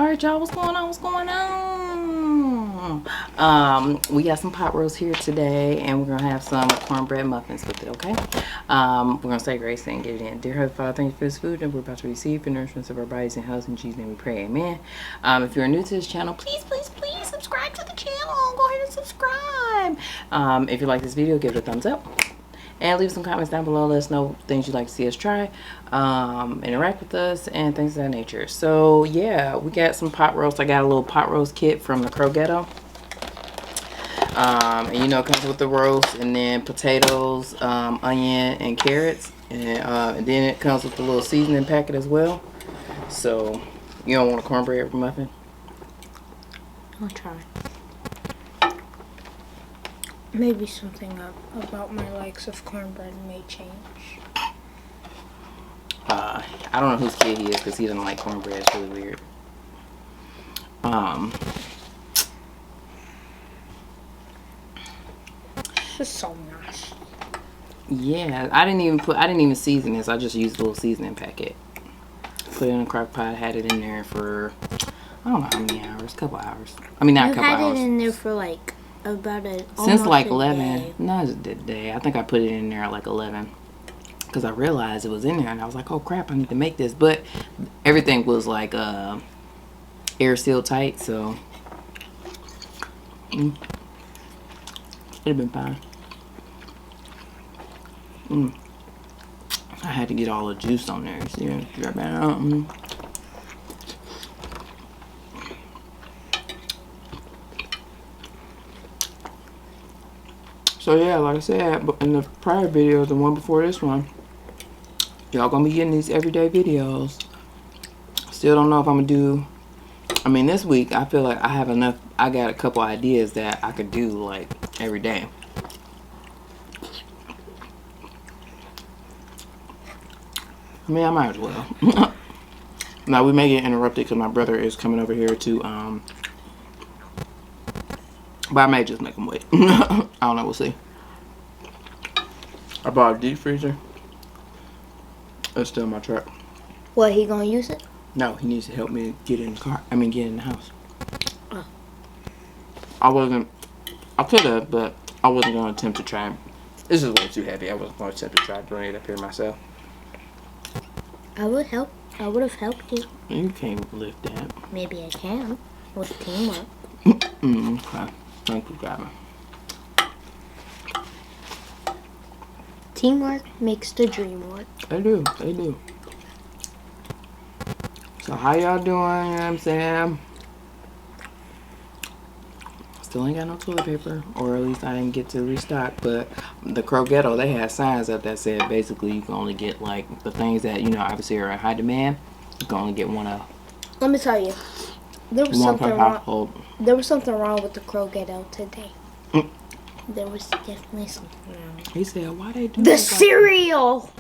Alright, y'all, what's going on? What's going on? We got some pot roast here today, and we're gonna have some cornbread muffins with it, okay? We're gonna say grace and get it in. Dear Heavenly Father, thank you for this food that we're about to receive for nourishment of our bodies and health. In Jesus' name we pray, amen. If you're new to this channel, please subscribe to the channel. Go ahead and subscribe. If you like this video, give it a thumbs up. And leave some comments down below. Let us know things you'd like to see us try. Interact with us and things of that nature. So yeah, we got some pot roast. I got a little pot roast kit from the Crow Ghetto. And you know, it comes with the roast and then potatoes, onion, and carrots. And then it comes with a little seasoning packet as well. So you don't want a cornbread muffin? I'll try. Maybe something about my likes of cornbread may change. I don't know whose kid he is because he doesn't like cornbread. It's really weird. This is so nice. Yeah, I didn't even season this. I just used a little seasoning packet. Put it in a crock pot. Had it in there for I don't know how many hours. A couple hours. I mean, not a couple hours. You had it in there for like about since like 11. No, it's a day. I think I put it in there at like 11 because I realized it was in there, and I was like, "Oh crap, I need to make this." But everything was like air sealed tight, so it'd have been fine. I had to get all the juice on there. See, drop that out. So yeah, like I said, in the prior video, the one before this one, y'all gonna be getting these everyday videos. Still don't know if I'm gonna do, I mean, this week, I feel like I have enough, I got a couple ideas that I could do, like, every day. I mean, I might as well. Now, we may get interrupted because my brother is coming over here to, but I may just make them wait. I don't know. We'll see. I bought a deep freezer. It's still in my truck. What, he gonna use it? No, he needs to help me get in the car. I mean, get in the house. Oh. I could have, but I wasn't going to attempt to try. This is way too heavy. I wasn't going to attempt to try doing it up here myself. I would help. I would have helped you. You can't lift that. Maybe I can. With teamwork. Okay. Thank you, Gavin. Teamwork makes the dream work. They do. They do. So how y'all doing? You know what I'm saying? Still ain't got no toilet paper. Or at least I didn't get to restock. But the Crow Ghetto, they had signs up that said basically you can only get like the things that, you know, obviously are in high demand. You can only get one of. Let me tell you. There was something wrong. Household. There was something wrong with the Crow Ghetto today. There was definitely something wrong. He said, "Why they do the cereal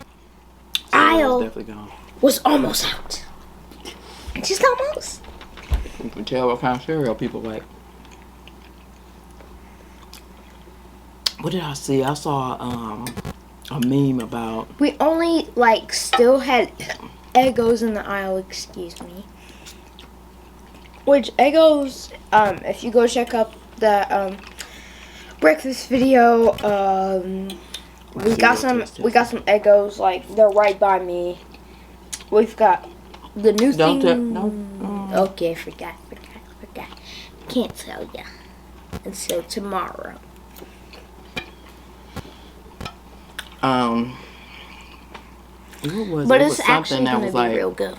aisle definitely gone. Was almost out. Just almost. You can tell what kind of cereal people like." What did I see? I saw a meme about. We only like still had Eggos in the aisle. Excuse me. Which Eggos, if you go check up the breakfast video, we got some Eggos, like they're right by me. We've got the new thing. Okay, forgot. Can't tell ya until tomorrow. What was but it? It's actually gonna be like, real good.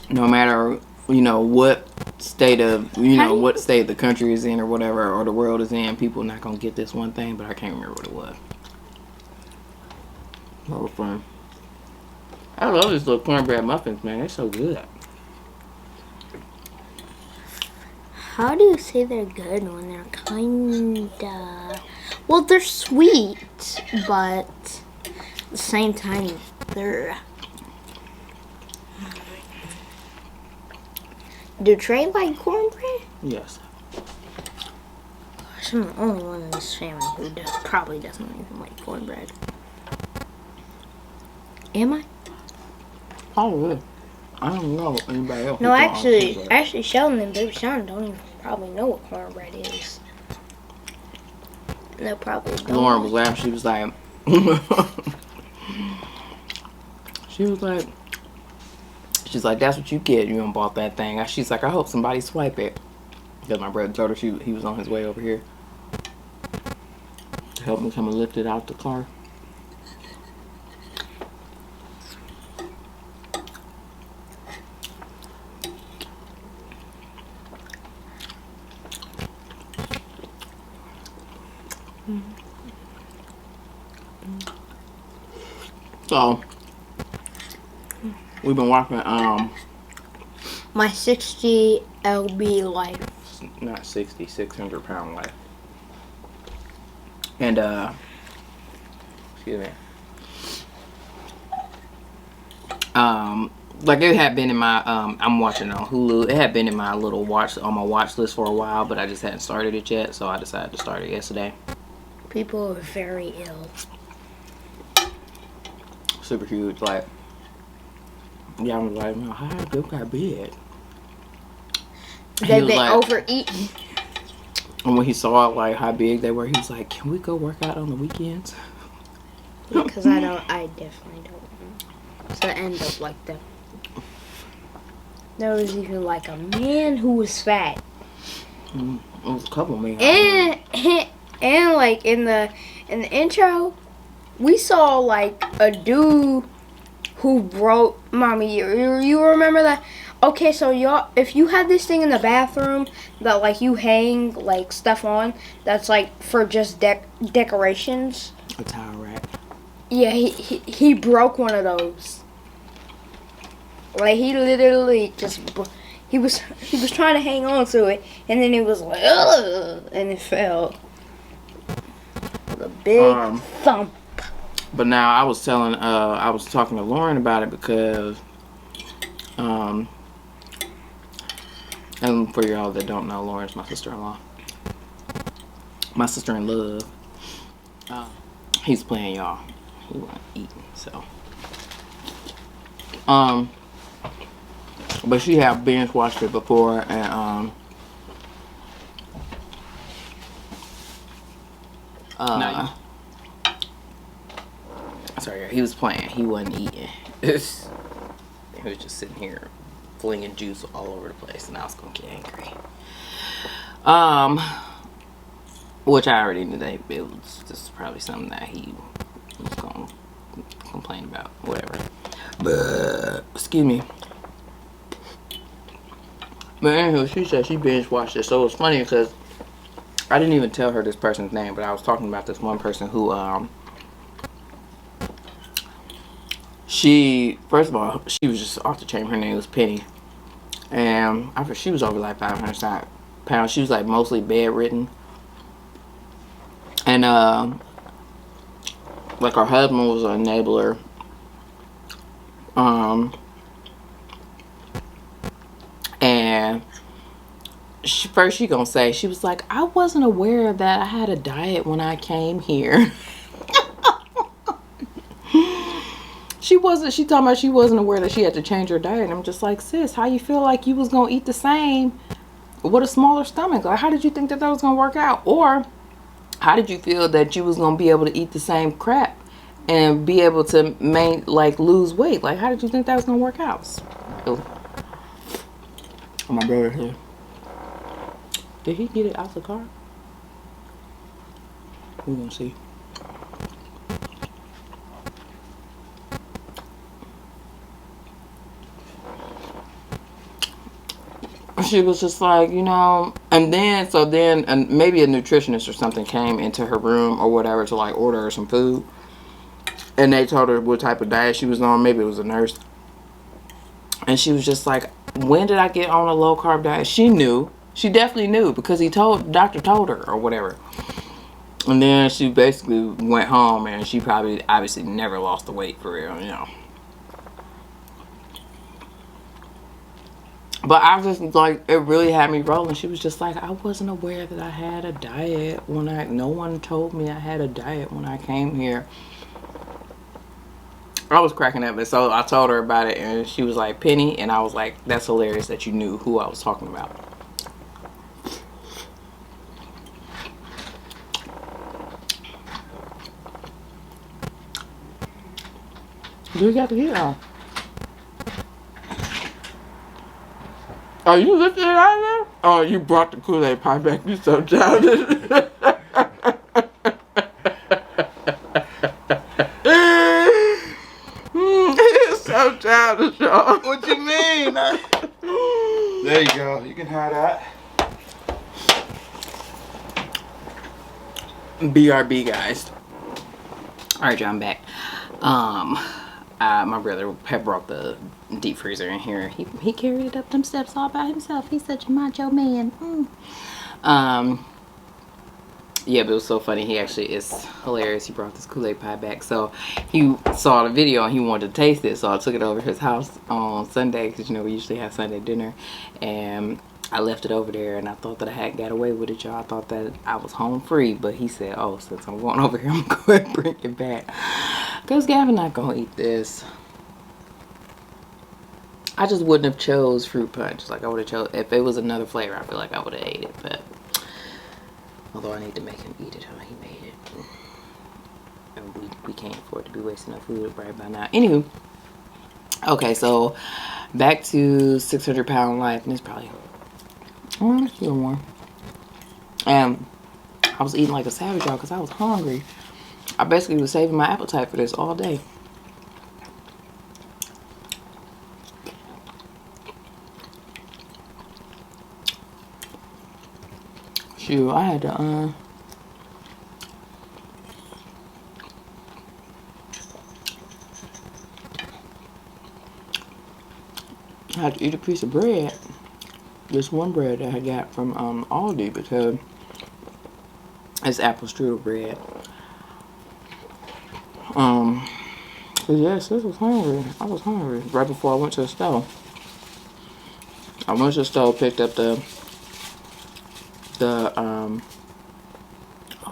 No matter, you know, what state of, you know, what state the country is in or whatever, or the world is in, people are not gonna get this one thing, but I can't remember what it was. That was fun. I love these little cornbread muffins, man. They're so good. How do you say they're good when they're kinda... Well, they're sweet, but at the same time, they're... Do Trey like cornbread? Yes. Gosh, I'm the only one in this family who probably doesn't even like cornbread. Am I? Oh, good. I don't know anybody else. No, actually, Sheldon and Baby Sean don't even probably know what cornbread is. No, probably don't. Lauren was laughing. She was like, she's like, that's what you get. You done bought that thing. She's like, I hope somebody swipe it. Because my brother told her he was on his way over here to help me come and lift it out the car. So we've been watching My 60 LB life. not 60, 600 pound life. And excuse me. Like it had been in my I'm watching it on Hulu. It had been in my little watch list for a while, but I just hadn't started it yet, so I decided to start it yesterday. People are very ill. Super huge, like yeah, I was like, no, how big got big? They've been overeating. And when he saw like how big they were, he was like, "Can we go work out on the weekends?" Because I definitely don't want to end up like that. There was even like a man who was fat. It was a couple men. And like in the intro, we saw like a dude who broke. Mommy, you remember that? Okay, so y'all, if you have this thing in the bathroom that like you hang like stuff on, that's like for just decorations. A towel rack. Yeah, he broke one of those. Like he literally just he was trying to hang on to it, and then he was like, ugh, and it fell. With a big thump. But now I was talking to Lauren about it because and for y'all that don't know, Lauren's my sister-in-law. My sister-in-law. He's playing, y'all. He wasn't eating, so. But she had binge watched it before, and sorry, he was playing. He wasn't eating. He was just sitting here flinging juice all over the place, and I was gonna get angry. Which I already knew that it was just probably something that he was gonna complain about, whatever. But excuse me. But anyway, she said she binge watched it, so it was funny because I didn't even tell her this person's name, but I was talking about this one person who she, first of all, she was just off the chain. Her name was Penny, and she was over like 500 pounds. She was like mostly bedridden, and like her husband was an enabler. And she gonna say, she was like, I wasn't aware that I had a diet when I came here. She talking about she wasn't aware that she had to change her diet. And I'm just like, sis, how you feel like you was gonna eat the same with a smaller stomach? Like, how did you think that was gonna work out? Or how did you feel that you was gonna be able to eat the same crap and be able to lose weight? Like, how did you think that was gonna work out? My brother here. Did he get it out the car? We're gonna see. She was just like, and maybe a nutritionist or something came into her room or whatever to like order her some food, and they told her what type of diet she was on. Maybe it was a nurse, and she was just like, when did I get on a low carb diet? She knew. She definitely knew because the doctor told her or whatever. And then she basically went home and she probably obviously never lost the weight for real, But I was just like, it really had me rolling. She was just like, I wasn't aware that I had a diet no one told me I had a diet when I came here. I was cracking up, and so I told her about it, and she was like, Penny, and I was like, that's hilarious that you knew who I was talking about. You got to get off. Oh, you lifted it out of there? Oh, you brought the Kool-Aid pie back. You so childish. It's so childish, y'all. What you mean? There you go. You can have that. BRB, guys. Alright, y'all, I'm back. My brother had brought the deep freezer in here. He carried it up them steps all by himself. He's such a macho man. Yeah, but it was so funny. He actually is hilarious. He brought this Kool-Aid pie back. So he saw the video and he wanted to taste it. So I took it over to his house on Sunday, because you know we usually have Sunday dinner, and I left it over there, and I thought that I had got away with it, y'all. I thought that I was home free, but he said, oh, since I'm going over here, I'm going to go ahead and bring it back, because Gavin not going to eat this. I just wouldn't have chose fruit punch. Like, I would have chose, if it was another flavor, I feel like I would have ate it, but although I need to make him eat it, how he made it. And we can't afford to be wasting no food right by now. Anywho, okay, so back to 600-pound life, and it's probably, oh, it's still warm. And I was eating like a savage, y'all, because I was hungry. I basically was saving my appetite for this all day. Shoot, I had to, I had to eat a piece of bread. This one bread that I got from Aldi, because it's apple strudel bread. But yes, this was hungry. I was hungry right before I went to the store. I went to the store, picked up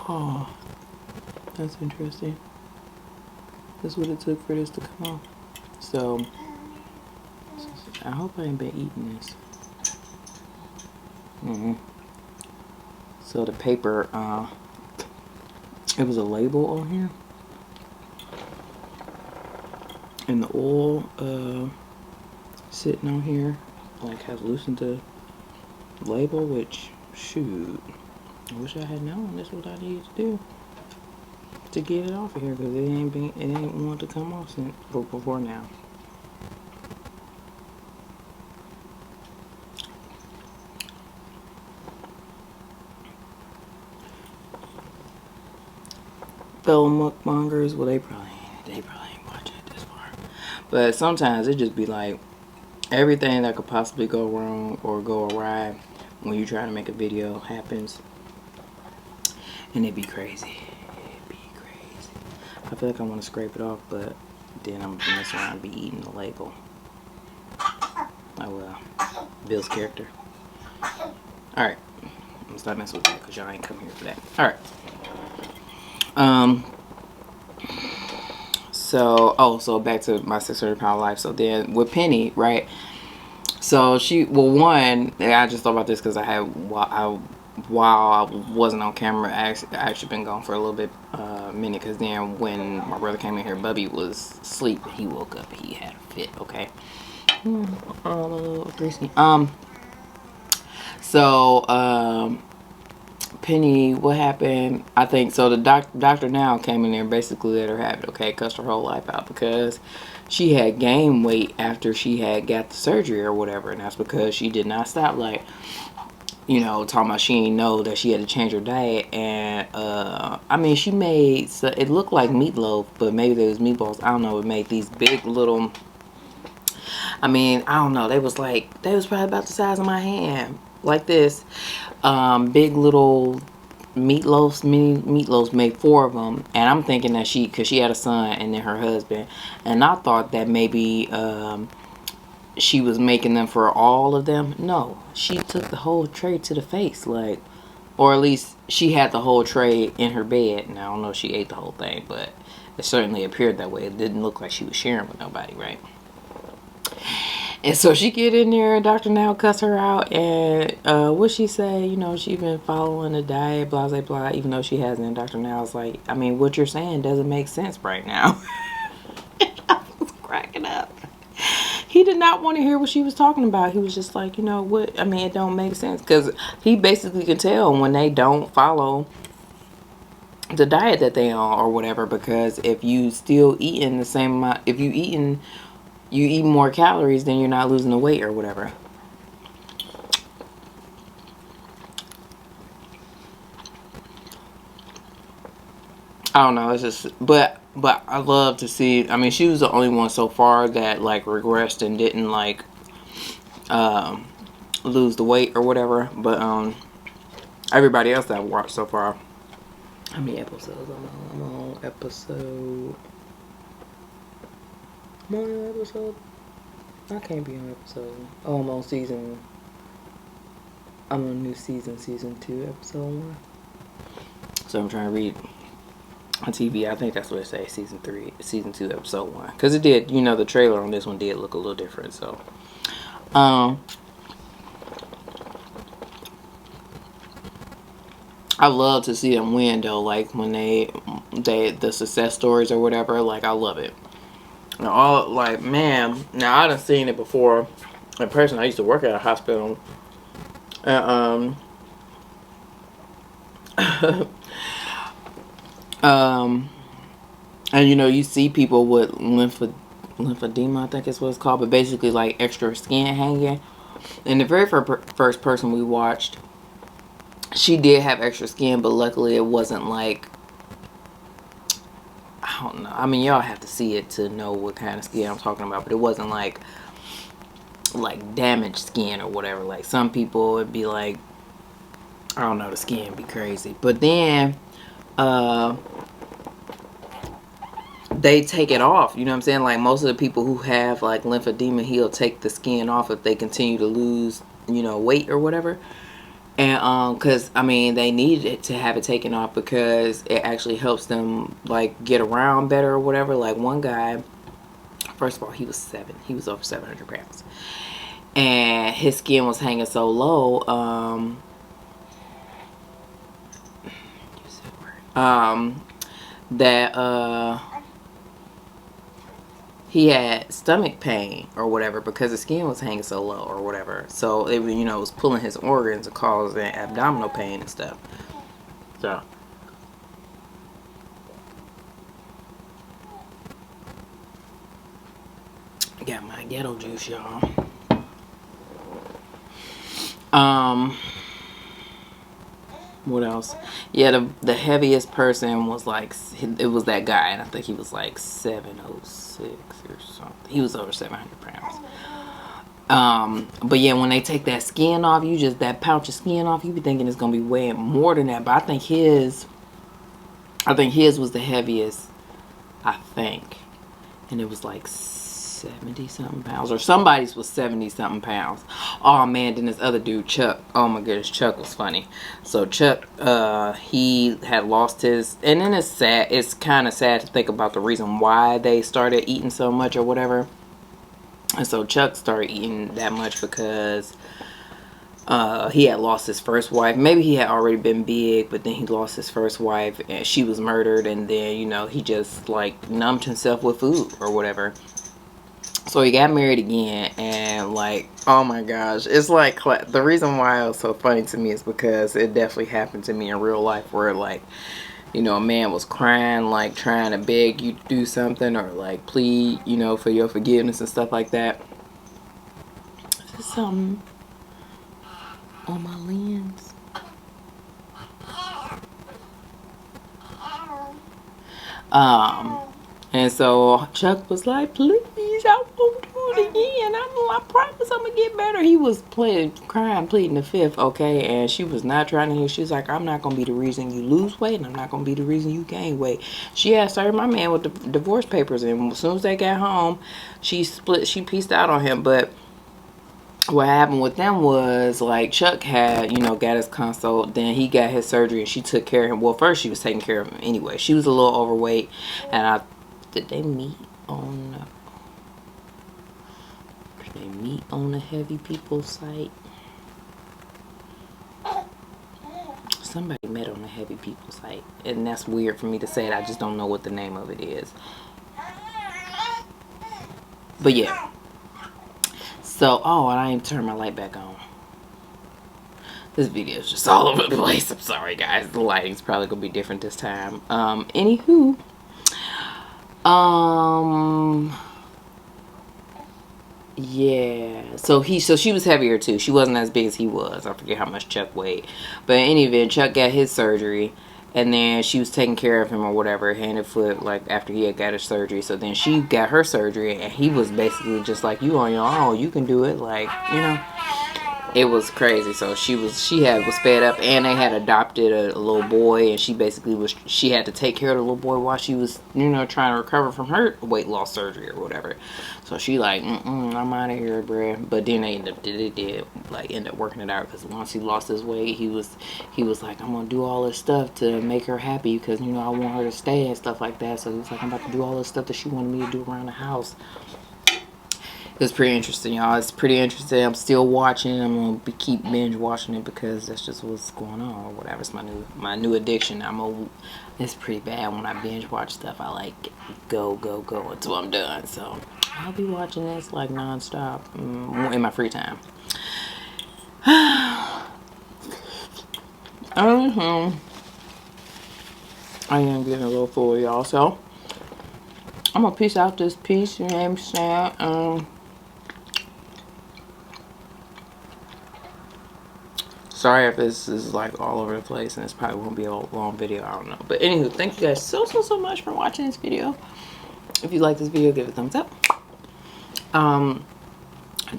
oh, that's interesting. That's what it took for this to come off. So I hope I ain't been eating this. So the paper, it was a label on here, and the oil sitting on here like has loosened the label, which, shoot, I wish I had known this is what I needed to do to get it off of here, because it ain't want to come off since before now. Fellow mukbangers, well, they probably ain't watching it this far, but sometimes it just be like everything that could possibly go wrong or go awry when you try to make a video happens, and it'd be crazy. It'd be crazy. I feel like I want to scrape it off, but then I'm gonna mess around and be eating the label. Oh well, Bill's character. All right, I'm gonna stop messing with that because y'all ain't come here for that. All right. So back to my 600-pound life. So then with Penny, right? So she, well, one, I just thought about this because while I wasn't on camera, I actually been gone for a little bit, minute, because then when my brother came in here, Bubby was asleep. He woke up. He had a fit. Okay. Greasy. Penny, what happened? I think so. The doctor now came in there and basically let her have it. Okay, cussed her whole life out because she had gained weight after she had got the surgery or whatever, and that's because she did not stop. Like, you know, talking about she didn't know that she had to change her diet, and I mean, she made, so it looked like meatloaf, but maybe there was meatballs. I don't know. It made these big little, I mean, I don't know. They was probably about the size of my hand, like this. Big little meatloafs, mini meatloafs, made 4 of them, and I'm thinking that because she had a son and then her husband, and I thought that maybe she was making them for all of them. No, she took the whole tray to the face, like, or at least she had the whole tray in her bed. Now I don't know if she ate the whole thing, but It certainly appeared that way. It didn't look like she was sharing with nobody, right? And so she get in there, Dr. Now cuss her out, and what she say, you know, she been following the diet, blah, blah, blah, even though she hasn't. Dr. Now's like, I mean, what you're saying doesn't make sense right now. I was cracking up. He did not want to hear what she was talking about. He was just like, you know what, I mean, it don't make sense. Because he basically can tell when they don't follow the diet that they on or whatever, because if you still eating the same amount, if you eat more calories, then you're not losing the weight or whatever. I don't know, it's just, but I love to see, I mean, she was the only one so far that like regressed and didn't like lose the weight or whatever, but everybody else that I've watched so far. How many episodes I'm on episode. I'm on episode. I can't be on episode. Oh, I'm on season. I'm on new season 2, episode 1. So I'm trying to read on TV. I think that's what it says. Season 2, episode 1. Because it did, you know, the trailer on this one did look a little different. So, I love to see them win though, like when they the success stories or whatever, like I love it. And all like, man, now I done seen it before in person. I used to work at a hospital, and and you know, you see people with lymphedema, I think is what it's called, but basically like extra skin hanging. And the very first person we watched, she did have extra skin, but luckily it wasn't like, I don't know. I mean, y'all have to see it to know what kind of skin I'm talking about, but it wasn't like damaged skin or whatever. Like some people would be like, I don't know, the skin be crazy. But then they take it off, you know what I'm saying? Like most of the people who have like lymphedema, he'll take the skin off if they continue to lose, you know, weight or whatever. And because I mean, they needed it to have it taken off because it actually helps them like get around better or whatever. Like one guy, first of all, he was over 700 pounds, and his skin was hanging so low. That he had stomach pain or whatever because the skin was hanging so low or whatever. So it, you know, was pulling his organs and causing abdominal pain and stuff. So got my ghetto juice, y'all. What else? Yeah, the heaviest person was like, it was that guy, and I think he was like 706 or something. He was over 700 pounds. But yeah, when they take that skin off, that pouch of skin off, you be thinking it's gonna be way more than that. But I think his was the heaviest, I think, and it was like 70 something pounds, or somebody's was 70 something pounds. Oh man, then this other dude, Chuck, oh my goodness, Chuck was funny. So Chuck, he had lost his, and then it's kind of sad to think about the reason why they started eating so much or whatever. And so Chuck started eating that much because he had lost his first wife. Maybe he had already been big, but then he lost his first wife and she was murdered, and then, you know, he just like numbed himself with food or whatever. So he got married again, and like, oh my gosh, it's like, the reason why it was so funny to me is because it definitely happened to me in real life, where like, you know, a man was crying, like trying to beg you to do something or like plead, you know, for your forgiveness and stuff like that. Is there something on my lens? And so Chuck was like, please, I won't do it again. I promise I'm gonna get better. He was crying, pleading the fifth, okay? And she was not trying to hear. She was like, I'm not gonna be the reason you lose weight, and I'm not gonna be the reason you gain weight. She had started my man with the divorce papers, and as soon as they got home, she pieced out on him. But what happened with them was, like, Chuck had, you know, got his consult, then he got his surgery, and she took care of him. Well, first she was taking care of him anyway. She was a little overweight, and did they meet on the heavy people site? Somebody met on the heavy people site, and that's weird for me to say it. I just don't know what the name of it is. But yeah. So, oh, and I ain't turned my light back on. This video is just all over the place. I'm sorry, guys. The lighting's probably gonna be different this time. Anywho, yeah. So she was heavier too. She wasn't as big as he was. I forget how much Chuck weighed. But in any event, Chuck got his surgery, and then she was taking care of him or whatever, hand and foot, like after he had got his surgery. So then she got her surgery, and he was basically just like, you on your own, you can do it, like, you know. It was crazy. So she was fed up, and they had adopted a little boy, and she had to take care of the little boy while she was, you know, trying to recover from her weight loss surgery or whatever. So she like, I'm out of here, bruh. But then they did end up working it out, because once he lost his weight, he was like, I'm gonna do all this stuff to make her happy, because, you know, I want her to stay and stuff like that. So he was like, I'm about to do all this stuff that she wanted me to do around the house. It's pretty interesting, y'all. It's pretty interesting. I'm still watching. I'm gonna keep binge watching it, because that's just what's going on or whatever. It's my new addiction. It's pretty bad when I binge watch stuff. I like go until I'm done. So I'll be watching this like nonstop in my free time. I am getting a little full, y'all. So I'm gonna piece out this piece. You know what I'm saying? Sorry if this is like all over the place, and this probably won't be a long video. I don't know. But anywho, thank you guys so much for watching this video. If you like this video, give it a thumbs up.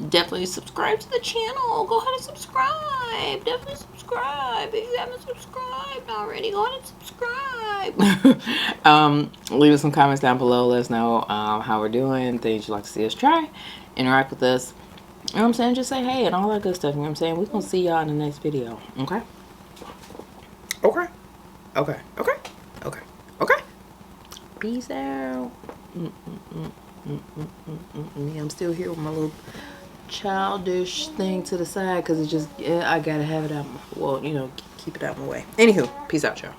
Definitely subscribe to the channel. Go ahead and subscribe. Definitely subscribe. If you haven't subscribed already, go ahead and subscribe. Leave us some comments down below. Let us know how we're doing, things you'd like to see us try. Interact with us. You know what I'm saying? Just say hey and all that good stuff. You know what I'm saying? We're going to see y'all in the next video. Okay? Okay. Okay. Okay. Okay. Okay. Peace out. I'm still here with my little childish thing to the side, because it just, I got to have it out. Well, you know, keep it out of my way. Anywho, peace out, y'all.